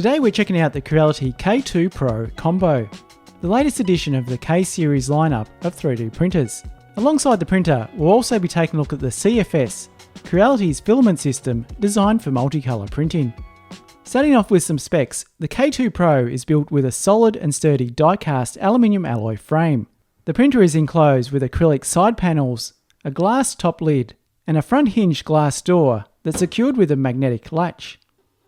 Today we're checking out the Creality K2 Pro Combo, the latest edition of the K-series lineup of 3D printers. Alongside the printer, we'll also be taking a look at the CFS, Creality's filament system designed for multicolour printing. Starting off with some specs, the K2 Pro is built with a solid and sturdy die-cast aluminium alloy frame. The printer is enclosed with acrylic side panels, a glass top lid, and a front hinged glass door that's secured with a magnetic latch.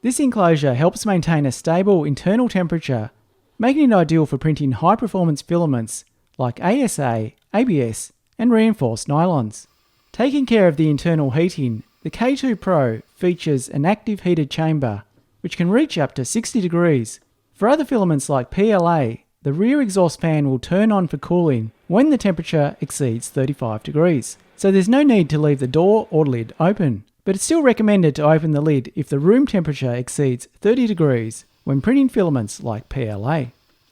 This enclosure helps maintain a stable internal temperature, making it ideal for printing high-performance filaments like ASA, ABS, and reinforced nylons. Taking care of the internal heating, the K2 Pro features an active heated chamber, which can reach up to 60 degrees. For other filaments like PLA, the rear exhaust fan will turn on for cooling when the temperature exceeds 35 degrees, so there's no need to leave the door or lid open. But it's still recommended to open the lid if the room temperature exceeds 30 degrees when printing filaments like PLA.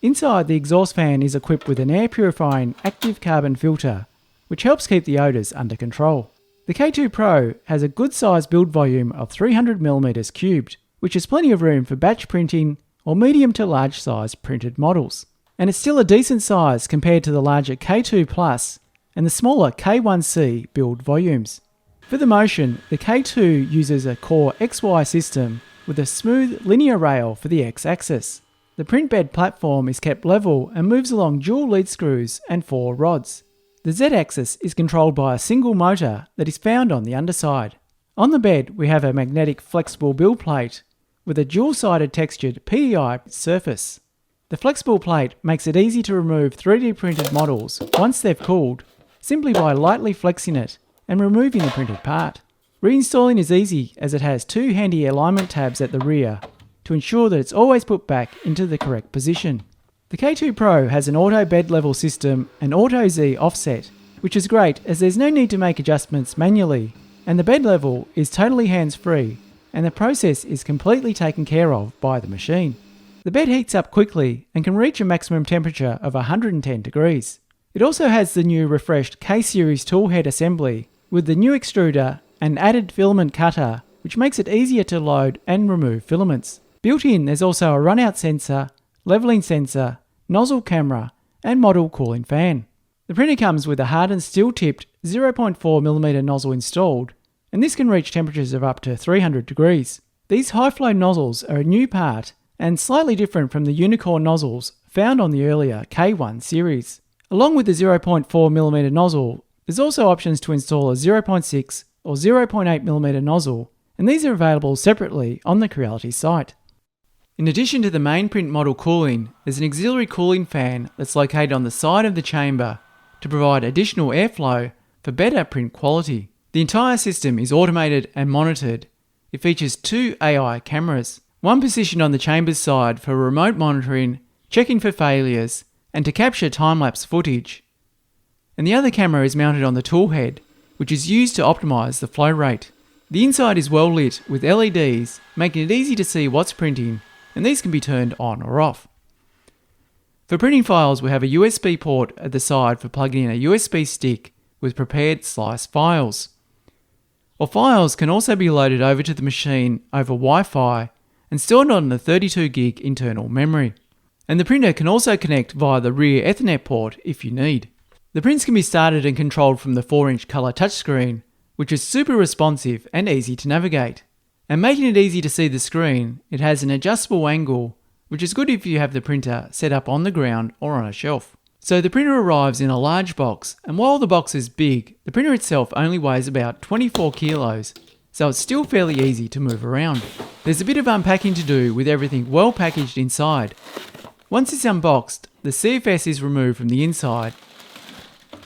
Inside, the exhaust fan is equipped with an air purifying active carbon filter, which helps keep the odours under control. The K2 Pro has a good sized build volume of 300mm cubed, which is plenty of room for batch printing or medium to large size printed models. And it's still a decent size compared to the larger K2 Plus and the smaller K1C build volumes. For the motion, the K2 uses a Core XY system with a smooth linear rail for the X-axis. The print bed platform is kept level and moves along dual lead screws and 4 rods. The Z-axis is controlled by a single motor that is found on the underside. On the bed, we have a magnetic flexible build plate with a dual-sided textured PEI surface. The flexible plate makes it easy to remove 3D printed models once they've cooled, simply by lightly flexing it and removing the printed part. Reinstalling is easy as it has 2 handy alignment tabs at the rear to ensure that it's always put back into the correct position. The K2 Pro has an auto bed level system and auto Z offset, which is great as there's no need to make adjustments manually, and the bed level is totally hands-free and the process is completely taken care of by the machine. The bed heats up quickly and can reach a maximum temperature of 110 degrees. It also has the new refreshed K-series tool head assembly with the new extruder and added filament cutter, which makes it easier to load and remove filaments. Built in, there's also a runout sensor, leveling sensor, nozzle camera, and model cooling fan. The printer comes with a hardened steel-tipped 0.4mm nozzle installed, and this can reach temperatures of up to 300 degrees. These high-flow nozzles are a new part and slightly different from the unicorn nozzles found on the earlier K1 series. Along with the 0.4mm nozzle, there's also options to install a 0.6 or 0.8mm nozzle, and these are available separately on the Creality site. In addition to the main print model cooling, there's an auxiliary cooling fan that's located on the side of the chamber to provide additional airflow for better print quality. The entire system is automated and monitored. It features 2 AI cameras, one positioned on the chamber's side for remote monitoring, checking for failures, and to capture time-lapse footage. And the other camera is mounted on the tool head, which is used to optimise the flow rate. The inside is well lit with LEDs, making it easy to see what's printing, and these can be turned on or off. For printing files, we have a USB port at the side for plugging in a USB stick with prepared slice files. Or files can also be loaded over to the machine over Wi-Fi and stored on the 32GB internal memory. And the printer can also connect via the rear Ethernet port if you need. The prints can be started and controlled from the 4-inch colour touchscreen, which is super responsive and easy to navigate. And making it easy to see the screen, it has an adjustable angle, which is good if you have the printer set up on the ground or on a shelf. So the printer arrives in a large box, and while the box is big, the printer itself only weighs about 24 kilos, so it's still fairly easy to move around. There's a bit of unpacking to do with everything well packaged inside. Once it's unboxed, the CFS is removed from the inside.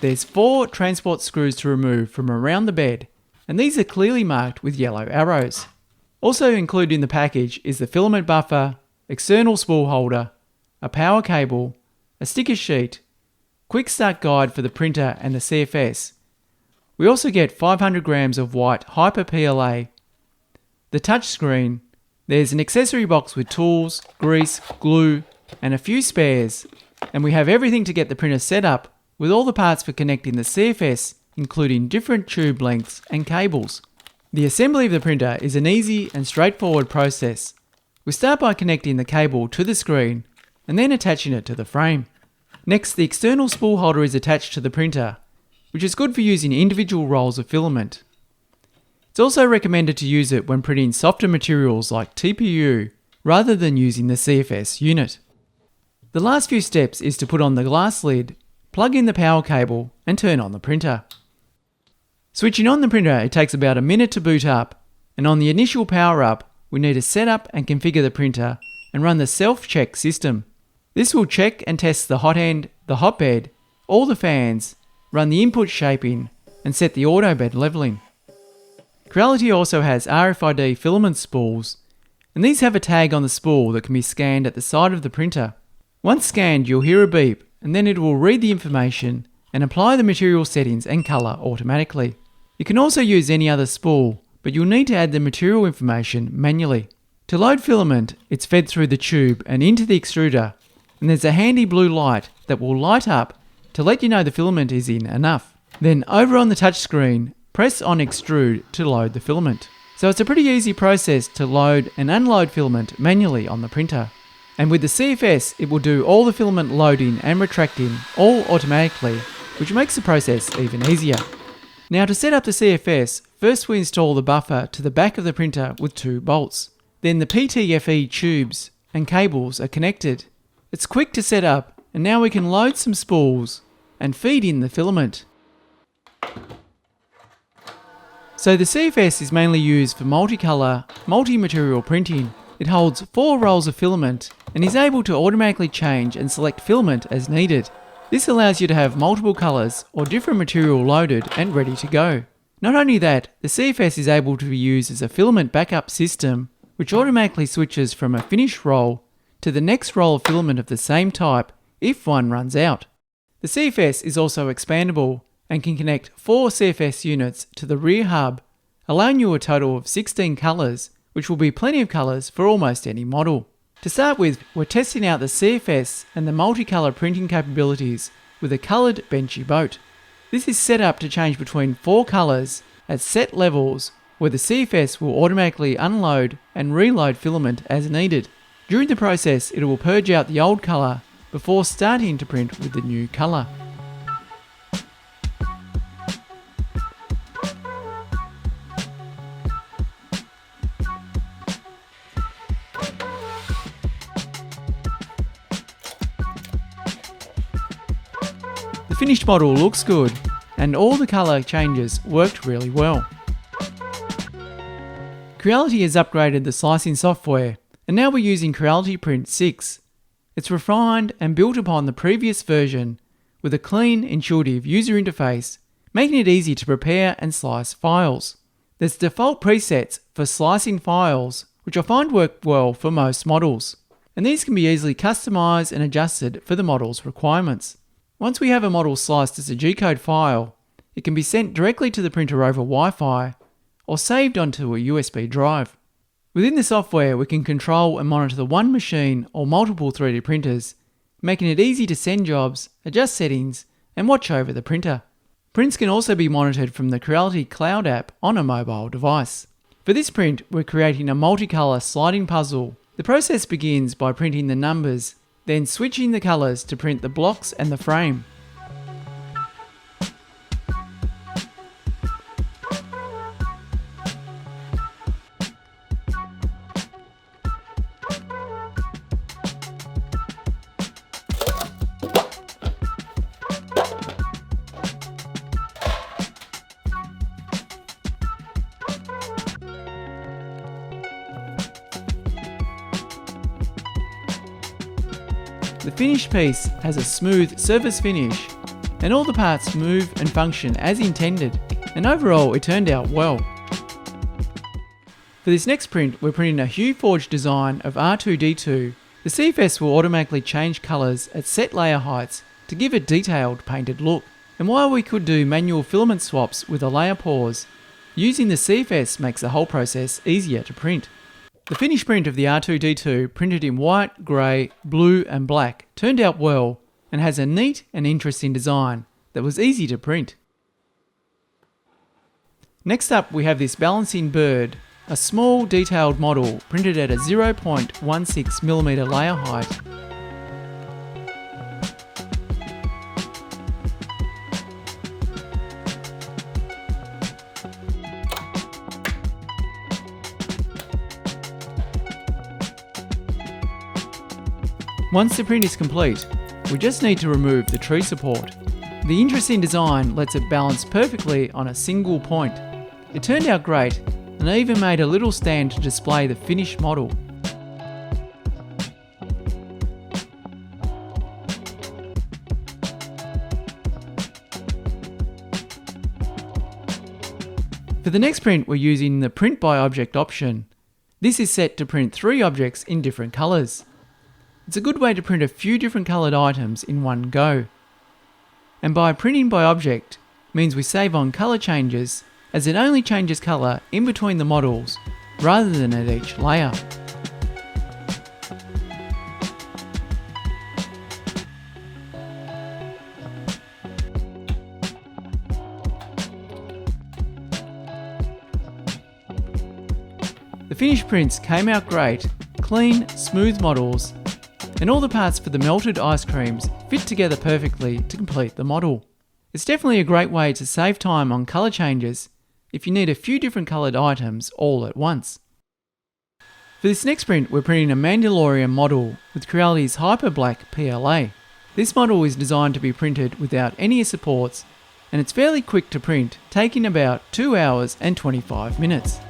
There's 4 transport screws to remove from around the bed, and these are clearly marked with yellow arrows. Also included in the package is the filament buffer, external spool holder, a power cable, a sticker sheet, quick start guide for the printer and the CFS. We also get 500 grams of white Hyper PLA, the touch screen. There's an accessory box with tools, grease, glue, and a few spares, and we have everything to get the printer set up with all the parts for connecting the CFS, including different tube lengths and cables. The assembly of the printer is an easy and straightforward process. We start by connecting the cable to the screen and then attaching it to the frame. Next, the external spool holder is attached to the printer, which is good for using individual rolls of filament. It's also recommended to use it when printing softer materials like TPU rather than using the CFS unit. The last few steps is to put on the glass lid, plug in the power cable and turn on the printer. Switching on the printer, it takes about a minute to boot up, and on the initial power up, we need to set up and configure the printer and run the self-check system. This will check and test the hot end, the hotbed, all the fans, run the input shaping and set the auto bed leveling. Creality also has RFID filament spools, and these have a tag on the spool that can be scanned at the side of the printer. Once scanned, you'll hear a beep and then it will read the information and apply the material settings and colour automatically. You can also use any other spool, but you'll need to add the material information manually. To load filament, it's fed through the tube and into the extruder, and there's a handy blue light that will light up to let you know the filament is in enough. Then over on the touchscreen, press on extrude to load the filament. So it's a pretty easy process to load and unload filament manually on the printer. And with the CFS, it will do all the filament loading and retracting all automatically, which makes the process even easier. Now to set up the CFS, first we install the buffer to the back of the printer with 2 bolts. Then the PTFE tubes and cables are connected. It's quick to set up, and now we can load some spools and feed in the filament. So the CFS is mainly used for multicolour, multi-material printing. It holds 4 rolls of filament and is able to automatically change and select filament as needed. This allows you to have multiple colours or different material loaded and ready to go. Not only that, the CFS is able to be used as a filament backup system, which automatically switches from a finished roll to the next roll of filament of the same type if one runs out. The CFS is also expandable and can connect 4 CFS units to the rear hub, allowing you a total of 16 colours, which will be plenty of colours for almost any model. To start with, we're testing out the CFS and the multicolour printing capabilities with a coloured Benchy boat. This is set up to change between 4 colours at set levels where the CFS will automatically unload and reload filament as needed. During the process, it will purge out the old colour before starting to print with the new colour. The finished model looks good, and all the colour changes worked really well. Creality has upgraded the slicing software, and now we're using Creality Print 6. It's refined and built upon the previous version with a clean, intuitive user interface, making it easy to prepare and slice files. There's default presets for slicing files, which I find work well for most models, and these can be easily customised and adjusted for the model's requirements. Once we have a model sliced as a G-code file, it can be sent directly to the printer over Wi-Fi or saved onto a USB drive. Within the software, we can control and monitor the one machine or multiple 3D printers, making it easy to send jobs, adjust settings, and watch over the printer. Prints can also be monitored from the Creality Cloud app on a mobile device. For this print, we're creating a multicolour sliding puzzle. The process begins by printing the numbers, then switching the colours to print the blocks and the frame. The finished piece has a smooth surface finish, and all the parts move and function as intended, and overall it turned out well. For this next print, we're printing a Hue Forge design of R2-D2. The CFS will automatically change colours at set layer heights to give a detailed painted look. And while we could do manual filament swaps with a layer pause, using the CFS makes the whole process easier to print. The finished print of the R2-D2, printed in white, grey, blue and black, turned out well and has a neat and interesting design that was easy to print. Next up, we have this balancing bird a small detailed model printed at a 0.16mm layer height. Once the print is complete, we just need to remove the tree support. The interesting design lets it balance perfectly on a single point. It turned out great, and I even made a little stand to display the finished model. For the next print, we're using the Print by Object option. This is set to print 3 objects in different colours. It's a good way to print a few different coloured items in one go. And by printing by object means we save on colour changes, as it only changes colour in between the models rather than at each layer. The finished prints came out great, clean, smooth models, and all the parts for the melted ice creams fit together perfectly to complete the model. It's definitely a great way to save time on colour changes if you need a few different coloured items all at once. For this next print, we're printing a Mandalorian model with Creality's Hyper Black PLA. This model is designed to be printed without any supports, and it's fairly quick to print, taking about 2 hours and 25 minutes.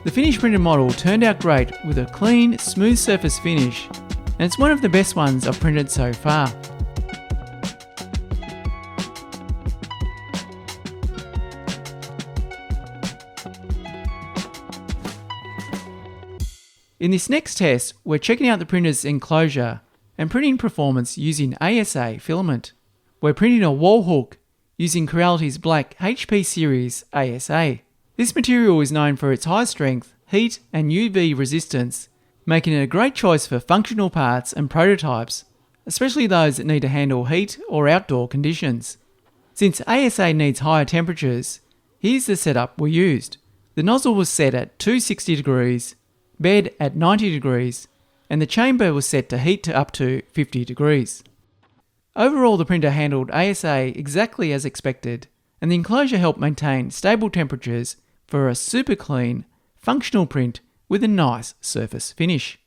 The finished printed model turned out great with a clean, smooth surface finish, and it's one of the best ones I've printed so far. In this next test, we're checking out the printer's enclosure and printing performance using ASA Filament. We're printing a wall hook using Creality's black HP series ASA. This material is known for its high strength, heat and UV resistance, making it a great choice for functional parts and prototypes, especially those that need to handle heat or outdoor conditions. Since ASA needs higher temperatures, here's the setup we used. The nozzle was set at 260 degrees, bed at 90 degrees, and the chamber was set to heat to up to 50 degrees. Overall, the printer handled ASA exactly as expected, and the enclosure helped maintain stable temperatures for a super clean, functional print with a nice surface finish.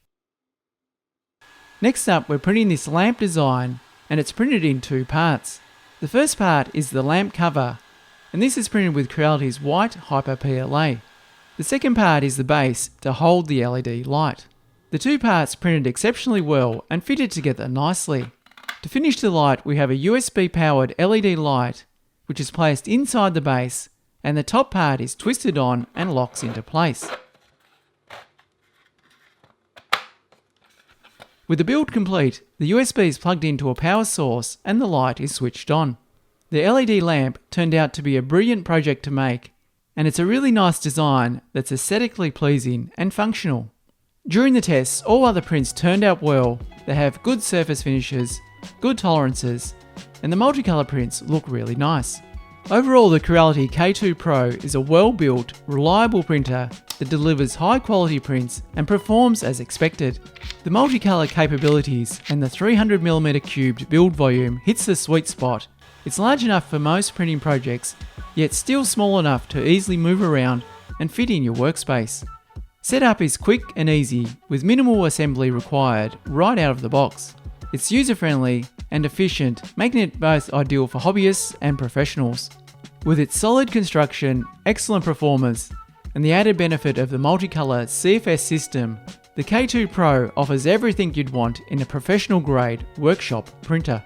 Next up, we're printing this lamp design, and it's printed in 2 parts. The first part is the lamp cover, and this is printed with Creality's white Hyper PLA. The second part is the base to hold the LED light. The 2 parts printed exceptionally well and fitted together nicely. To finish the light, we have a USB powered LED light, which is placed inside the base, and the top part is twisted on and locks into place. With the build complete, the USB is plugged into a power source and the light is switched on. The LED lamp turned out to be a brilliant project to make, and it's a really nice design that's aesthetically pleasing and functional. During the tests, all other prints turned out well. They have good surface finishes, good tolerances, and the multicolour prints look really nice. Overall, the Creality K2 Pro is a well-built, reliable printer that delivers high-quality prints and performs as expected. The multicolour capabilities and the 300mm cubed build volume hits the sweet spot. It's large enough for most printing projects, yet still small enough to easily move around and fit in your workspace. Setup is quick and easy, with minimal assembly required right out of the box. It's user-friendly and efficient, making it both ideal for hobbyists and professionals. With its solid construction, excellent performance, and the added benefit of the multicolour CFS system, the K2 Pro offers everything you'd want in a professional-grade workshop printer.